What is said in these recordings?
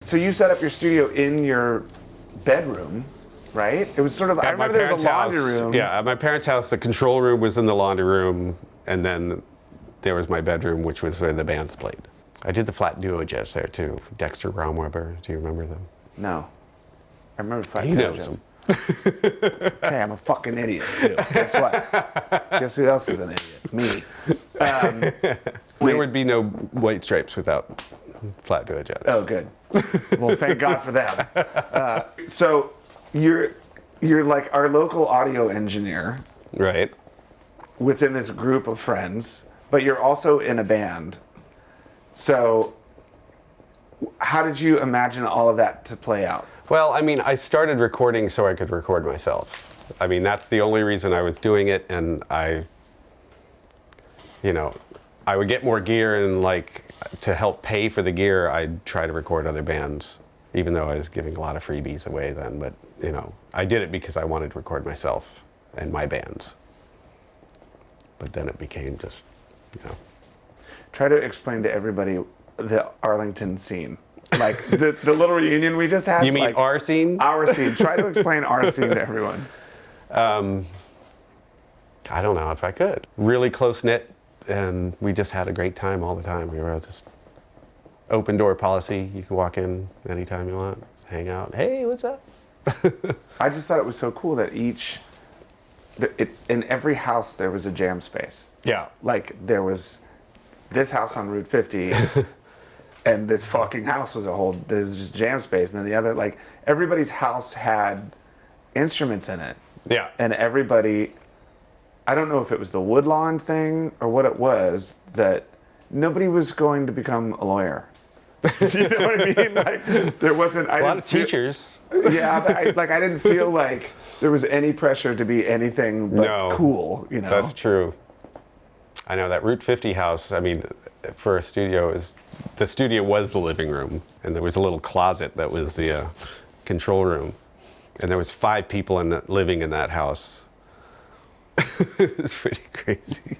So you set up your studio in your bedroom, right? It was sort of, I remember there was a laundry room. Yeah, at my parents' house, the control room was in the laundry room, and then there was my bedroom, which was where the bands played. I did the flat duo jazz there too. Dexter Gromweber, do you remember them? No. I remember flat He duo knows jazz. them. Okay, I'm a fucking idiot too. Guess what? Guess who else is an idiot? Me. There would be no White Stripes without flat duo jazz. Oh, good. Well, thank God for them. So you're like our local audio engineer Right. within this group of friends, but you're also in a band. So how did you imagine all of that to play out? Well, I mean, I started recording so I could record myself. I mean, that's the only reason I was doing it, and I would get more gear, and like to help pay for the gear, I'd try to record other bands, even though I was giving a lot of freebies away then. But I did it because I wanted to record myself and my bands. But then it became just, Try to explain to everybody the Arlington scene. Like the little reunion we just had. You mean like, our scene? Our scene. Try to explain our scene to everyone. I don't know if I could. Really close knit, and we just had a great time all the time. We were at this open door policy. You can walk in anytime you want, hang out. Hey, what's up? I just thought it was so cool that in every house there was a jam space. Yeah. Like there was this house on Route 50. And this fucking house was there was just jam space. And then the other, like, everybody's house had instruments in it. Yeah. And everybody, I don't know if it was the Woodlawn thing or what it was, that nobody was going to become a lawyer. You know what I mean? Like, there wasn't... A lot of teachers. Yeah, but I didn't feel like there was any pressure to be anything but cool, That's true. I know that Route 50 house, I mean, for a studio, the studio was the living room, and there was a little closet that was the control room, and there was 5 people living in that house. It's pretty crazy.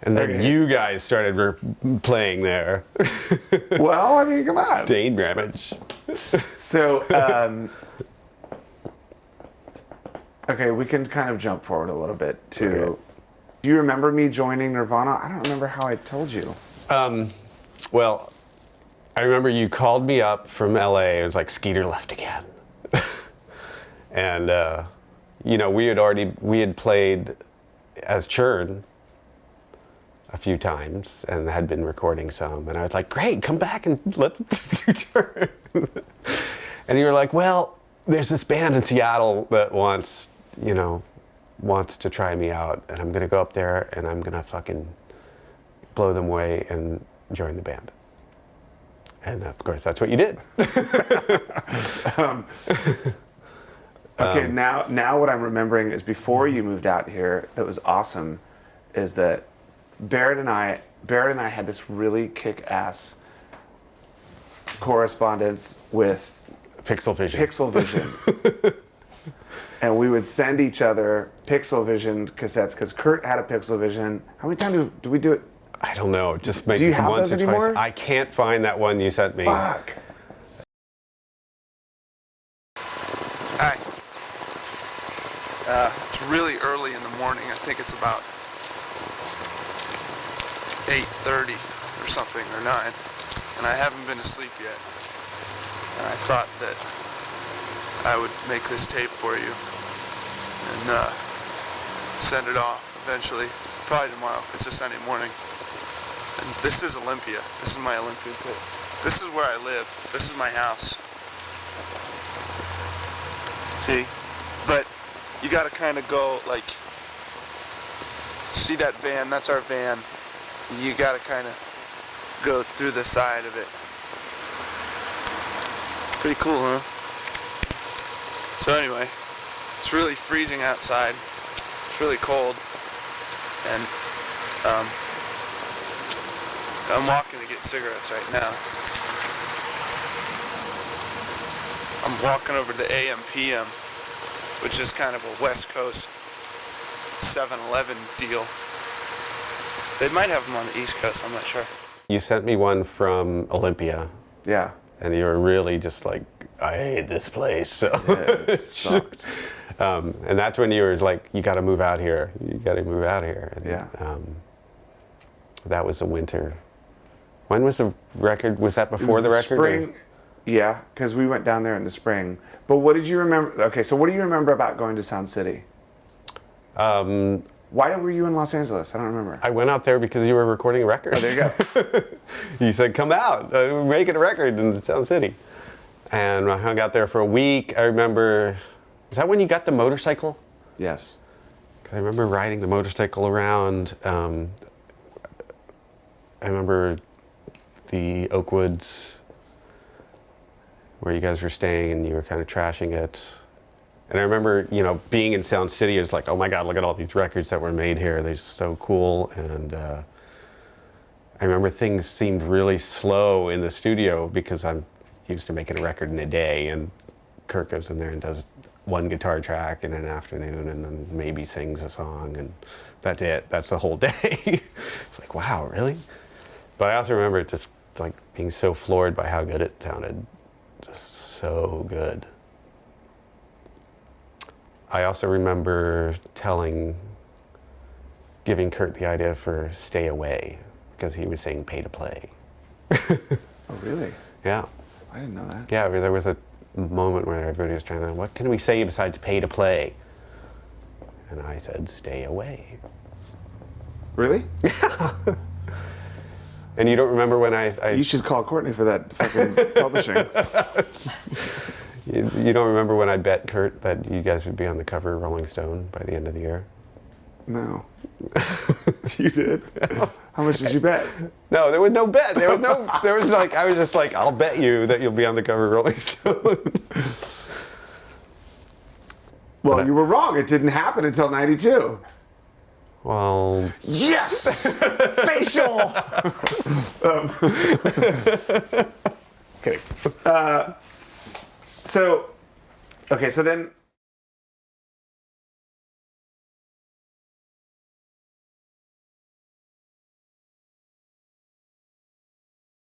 And then you guys started playing there. Well, I mean, come on. Dane Ramage. So, okay, we can kind of jump forward a little bit to... Okay. Do you remember me joining Nirvana? I don't remember how I told you. Well, I remember you called me up from LA. It was like, Skeeter left again. And, we had played as Churn a few times and had been recording some. And I was like, great, come back and let's do Churn. And you were like, well, there's this band in Seattle that wants to try me out, and I'm gonna go up there and I'm gonna fucking blow them away and join the band. And of course, that's what you did. Okay, now what I'm remembering is before you moved out here, that was awesome, is that Barrett and I had this really kick-ass correspondence with Pixel Vision. And we would send each other Pixel Vision cassettes because Kurt had a Pixel Vision. How many times do we do it? I don't know. Just maybe do you have once those or twice. anymore? I can't find that one you sent me. Fuck. Hi. It's really early in the morning. I think it's about 8:30 or something, or 9. And I haven't been asleep yet. And I thought that I would make this tape for you and send it off eventually, probably tomorrow. It's a Sunday morning. And this is Olympia. This is my Olympia tape. This is where I live. This is my house. See? But you gotta kind of go, like, see that van? That's our van. You gotta kind of go through the side of it. Pretty cool, huh? So anyway, it's really freezing outside. It's really cold. And I'm walking to get cigarettes right now. I'm walking over to the A.M. P.M., which is kind of a West Coast 7-Eleven deal. They might have them on the East Coast, I'm not sure. You sent me one from Olympia. Yeah. And you were really just like, I hate this place. So It sucked. and that's when you were like, you got to move out here. You got to move out here. And, Yeah. that was the winter. When was the record? Was that It before was the record? or- Spring. Yeah, because we went down there in the spring. But what did you remember? Okay, so what do you remember about going to Sound City? Why were you in Los Angeles? I don't remember. I went out there because you were recording a record. Oh, there you go. You said, come out, we're making a record in Sound City. And I hung out there for a week. I remember, is that when you got the motorcycle? Yes. 'Cause I remember riding the motorcycle around. I remember the Oakwoods where you guys were staying and you were kind of trashing it. And I remember, being in Sound City, it was like, oh my God, look at all these records that were made here. They're so cool. And I remember things seemed really slow in the studio because I'm used to making a record in a day. And Kurt goes in there and does one guitar track in an afternoon and then maybe sings a song. And that's it. That's the whole day. It's like, wow, really? But I also remember just like being so floored by how good it sounded. Just so good. I also remember giving Kurt the idea for Stay Away, because he was saying pay to play. Oh, really? Yeah. I didn't know that. Yeah, there was a moment where everybody was trying to, what can we say besides pay to play? And I said, stay away. Really? And you don't remember when I You should call Courtney for that fucking publishing. you don't remember when I bet Kurt that you guys would be on the cover of Rolling Stone by the end of the year? No. You did? How much did you bet? No, there was no bet. There was like, I was just like, I'll bet you that you'll be on the cover of Rolling Stone. Well, you were wrong. It didn't happen until 92. Well, Yes! Facial! Kidding. So then